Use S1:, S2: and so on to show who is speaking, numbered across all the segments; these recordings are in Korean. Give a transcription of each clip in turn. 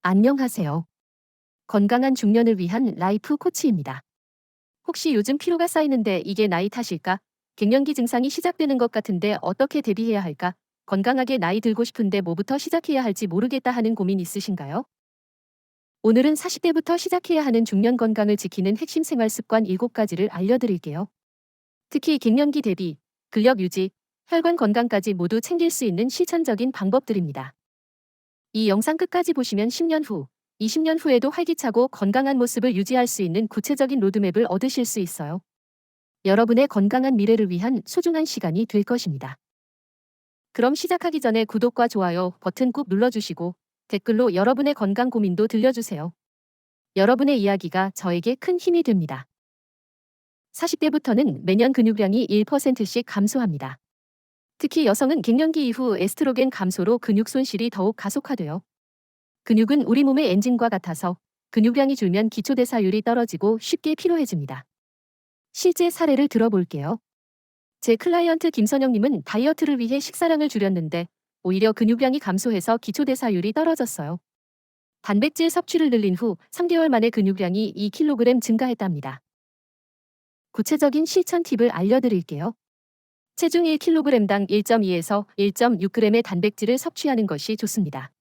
S1: 안녕하세요. 건강한 중년을 위한 라이프 코치입니다. 혹시 요즘 피로가 쌓이는데 이게 나이 탓일까? 갱년기 증상이 시작되는 것 같은데 어떻게 대비해야 할까? 건강하게 나이 들고 싶은데 뭐부터 시작해야 할지 모르겠다 하는 고민 있으신가요? 오늘은 40대부터 시작해야 하는 중년 건강을 지키는 핵심 생활 습관 7가지를 알려드릴게요. 특히 갱년기 대비, 근력 유지, 혈관 건강까지 모두 챙길 수 있는 실천적인 방법들입니다. 이 영상 끝까지 보시면 10년 후, 20년 후에도 활기차고 건강한 모습을 유지할 수 있는 구체적인 로드맵을 얻으실 수 있어요. 여러분의 건강한 미래를 위한 소중한 시간이 될 것입니다. 그럼 시작하기 전에 구독과 좋아요 버튼 꾹 눌러주시고 댓글로 여러분의 건강 고민도 들려주세요. 여러분의 이야기가 저에게 큰 힘이 됩니다. 40대부터는 매년 근육량이 1%씩 감소합니다. 특히 여성은 갱년기 이후 에스트로겐 감소로 근육 손실이 더욱 가속화돼요. 근육은 우리 몸의 엔진과 같아서 근육량이 줄면 기초대사율이 떨어지고 쉽게 피로해집니다. 실제 사례를 들어볼게요. 제 클라이언트 김선영님은 다이어트를 위해 식사량을 줄였는데 오히려 근육량이 감소해서 기초대사율이 떨어졌어요. 단백질 섭취를 늘린 후 3개월 만에 근육량이 2kg 증가했답니다. 구체적인 실천 팁을 알려드릴게요. 체중 1kg당 1.2에서 1.6g의 단백질을 섭취하는 것이 좋습니다.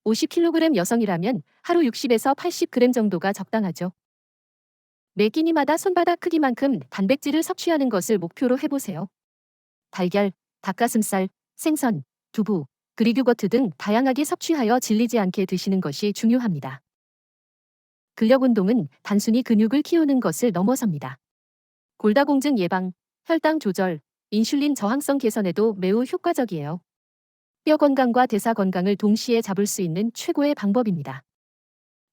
S1: 50kg 여성이라면 하루 60에서 80g 정도가 적당하죠. 매 끼니마다 손바닥 크기만큼 단백질을 섭취하는 것을 목표로 해보세요. 달걀, 닭가슴살, 생선, 두부, 그릭 요거트 등 다양하게 섭취하여 질리지 않게 드시는 것이 중요합니다. 근력 운동은 단순히 근육을 키우는 것을 넘어섭니다. 골다공증 예방, 혈당 조절, 인슐린 저항성 개선에도 매우 효과적이에요. 뼈 건강과 대사 건강을 동시에 잡을 수 있는 최고의 방법입니다.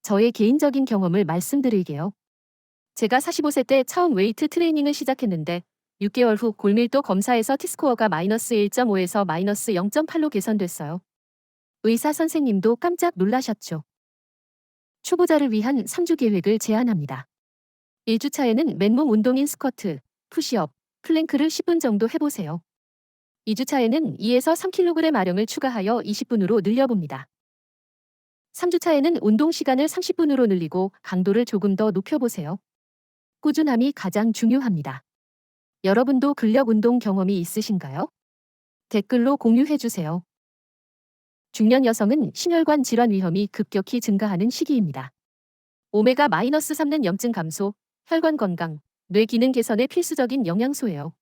S1: 저의 개인적인 경험을 말씀드릴게요. 제가 45세 때 처음 웨이트 트레이닝을 시작했는데 6개월 후 골밀도 검사에서 T스코어가 마이너스 1.5에서 마이너스 0.8로 개선됐어요. 의사 선생님도 깜짝 놀라셨죠. 초보자를 위한 3주 계획을 제안합니다. 1주차에는 맨몸 운동인 스쿼트, 푸시업, 플랭크를 10분 정도 해보세요. 2주차에는 2에서 3kg 아령을 추가하여 20분으로 늘려봅니다. 3주차에는 운동 시간을 30분으로 늘리고 강도를 조금 더 높여보세요. 꾸준함이 가장 중요합니다. 여러분도 근력 운동 경험이 있으신가요? 댓글로 공유해주세요. 중년 여성은 심혈관 질환 위험이 급격히 증가하는 시기입니다. 오메가-3는 염증 감소, 혈관 건강, 뇌 기능 개선에 필수적인 영양소예요.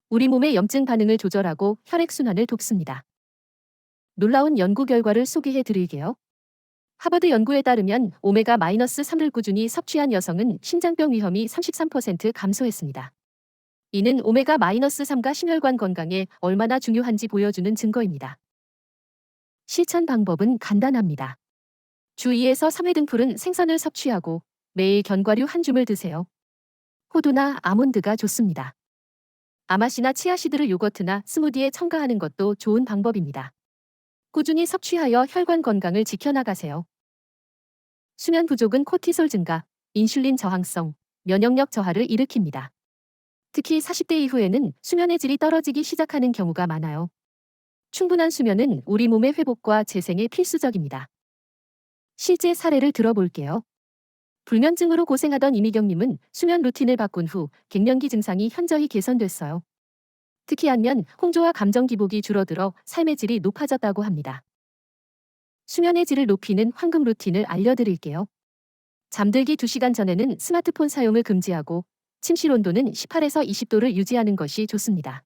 S1: 우리 몸의 염증 반응을 조절하고 혈액순환을 돕습니다. 놀라운 연구 결과를 소개해 드릴게요. 하버드 연구에 따르면 오메가-3를 꾸준히 섭취한 여성은 심장병 위험이 33% 감소했습니다. 이는 오메가-3가 심혈관 건강에 얼마나 중요한지 보여주는 증거입니다. 실천 방법은 간단합니다. 주 2에서 3회 등푸른 생선을 섭취하고 매일 견과류 한 줌을 드세요. 호두나 아몬드가 좋습니다. 아마씨나 치아시드를 요거트나 스무디에 첨가하는 것도 좋은 방법입니다. 꾸준히 섭취하여 혈관 건강을 지켜나가세요. 수면 부족은 코티솔 증가, 인슐린 저항성, 면역력 저하를 일으킵니다. 특히 40대 이후에는 수면의 질이 떨어지기 시작하는 경우가 많아요. 충분한 수면은 우리 몸의 회복과 재생에 필수적입니다. 실제 사례를 들어볼게요. 불면증으로 고생하던 이미경님은 수면 루틴을 바꾼 후 갱년기 증상이 현저히 개선됐어요. 특히 안면, 홍조와 감정 기복이 줄어들어 삶의 질이 높아졌다고 합니다. 수면의 질을 높이는 황금 루틴을 알려드릴게요. 잠들기 2시간 전에는 스마트폰 사용을 금지하고 침실 온도는 18에서 20도를 유지하는 것이 좋습니다.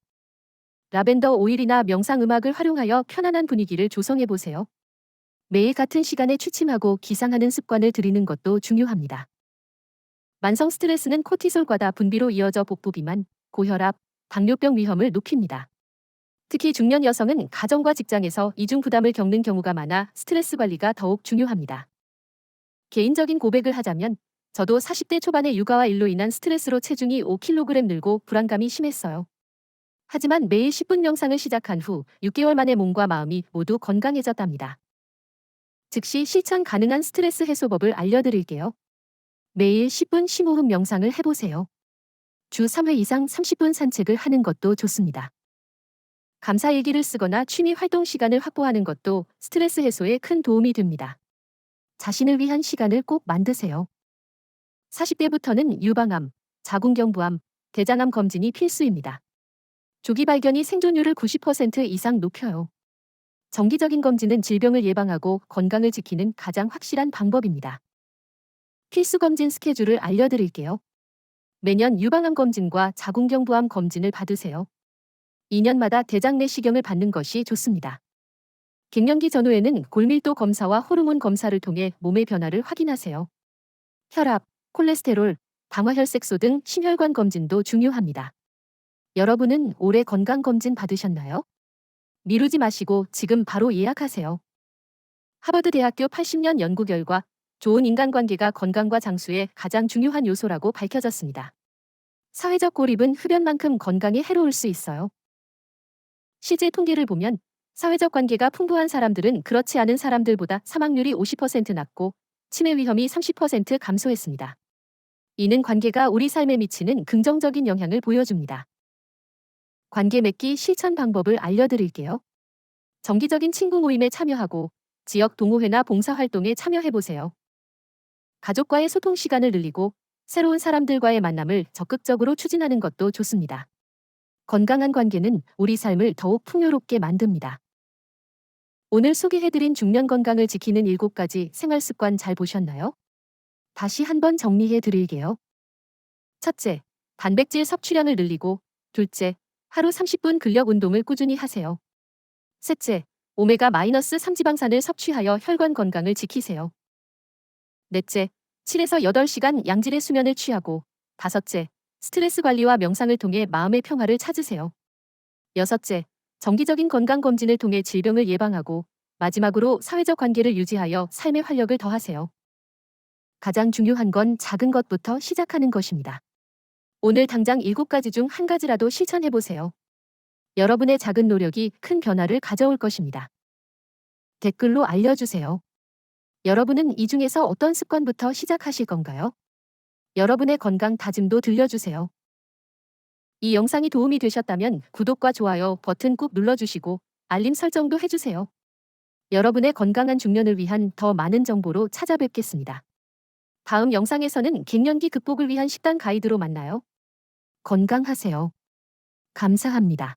S1: 라벤더 오일이나 명상 음악을 활용하여 편안한 분위기를 조성해보세요. 매일 같은 시간에 취침하고 기상하는 습관을 들이는 것도 중요합니다. 만성 스트레스는 코티솔 과다 분비로 이어져 복부 비만, 고혈압, 당뇨병 위험을 높입니다. 특히 중년 여성은 가정과 직장에서 이중 부담을 겪는 경우가 많아 스트레스 관리가 더욱 중요합니다. 개인적인 고백을 하자면 저도 40대 초반에 육아와 일로 인한 스트레스로 체중이 5kg 늘고 불안감이 심했어요. 하지만 매일 10분 명상을 시작한 후 6개월 만에 몸과 마음이 모두 건강해졌답니다. 즉시 실천 가능한 스트레스 해소법을 알려드릴게요. 매일 10분 심호흡 명상을 해보세요. 주 3회 이상 30분 산책을 하는 것도 좋습니다. 감사일기를 쓰거나 취미 활동 시간을 확보하는 것도 스트레스 해소에 큰 도움이 됩니다. 자신을 위한 시간을 꼭 만드세요. 40대부터는 유방암, 자궁경부암, 대장암 검진이 필수입니다. 조기 발견이 생존율을 90% 이상 높여요. 정기적인 검진은 질병을 예방하고 건강을 지키는 가장 확실한 방법입니다. 필수 검진 스케줄을 알려드릴게요. 매년 유방암 검진과 자궁경부암 검진을 받으세요. 2년마다 대장 내시경을 받는 것이 좋습니다. 갱년기 전후에는 골밀도 검사와 호르몬 검사를 통해 몸의 변화를 확인하세요. 혈압, 콜레스테롤, 당화혈색소 등 심혈관 검진도 중요합니다. 여러분은 올해 건강검진 받으셨나요? 미루지 마시고 지금 바로 예약하세요. 하버드 대학교 80년 연구 결과 좋은 인간관계가 건강과 장수의 가장 중요한 요소라고 밝혀졌습니다. 사회적 고립은 흡연만큼 건강에 해로울 수 있어요. 실제 통계를 보면 사회적 관계가 풍부한 사람들은 그렇지 않은 사람들보다 사망률이 50% 낮고 치매 위험이 30% 감소했습니다. 이는 관계가 우리 삶에 미치는 긍정적인 영향을 보여줍니다. 관계 맺기 실천 방법을 알려드릴게요. 정기적인 친구 모임에 참여하고 지역 동호회나 봉사활동에 참여해보세요. 가족과의 소통 시간을 늘리고 새로운 사람들과의 만남을 적극적으로 추진하는 것도 좋습니다. 건강한 관계는 우리 삶을 더욱 풍요롭게 만듭니다. 오늘 소개해드린 중년 건강을 지키는 7가지 생활 습관 잘 보셨나요? 다시 한번 정리해 드릴게요. 첫째, 단백질 섭취량을 늘리고, 둘째, 하루 30분 근력 운동을 꾸준히 하세요. 셋째, 오메가-3 지방산을 섭취하여 혈관 건강을 지키세요. 넷째, 7에서 8시간 양질의 수면을 취하고, 다섯째, 스트레스 관리와 명상을 통해 마음의 평화를 찾으세요. 여섯째, 정기적인 건강검진을 통해 질병을 예방하고, 마지막으로 사회적 관계를 유지하여 삶의 활력을 더하세요. 가장 중요한 건 작은 것부터 시작하는 것입니다. 오늘 당장 7가지 중 한 가지라도 실천해보세요. 여러분의 작은 노력이 큰 변화를 가져올 것입니다. 댓글로 알려주세요. 여러분은 이 중에서 어떤 습관부터 시작하실 건가요? 여러분의 건강 다짐도 들려주세요. 이 영상이 도움이 되셨다면 구독과 좋아요 버튼 꾹 눌러주시고 알림 설정도 해주세요. 여러분의 건강한 중년을 위한 더 많은 정보로 찾아뵙겠습니다. 다음 영상에서는 갱년기 극복을 위한 식단 가이드로 만나요. 건강하세요. 감사합니다.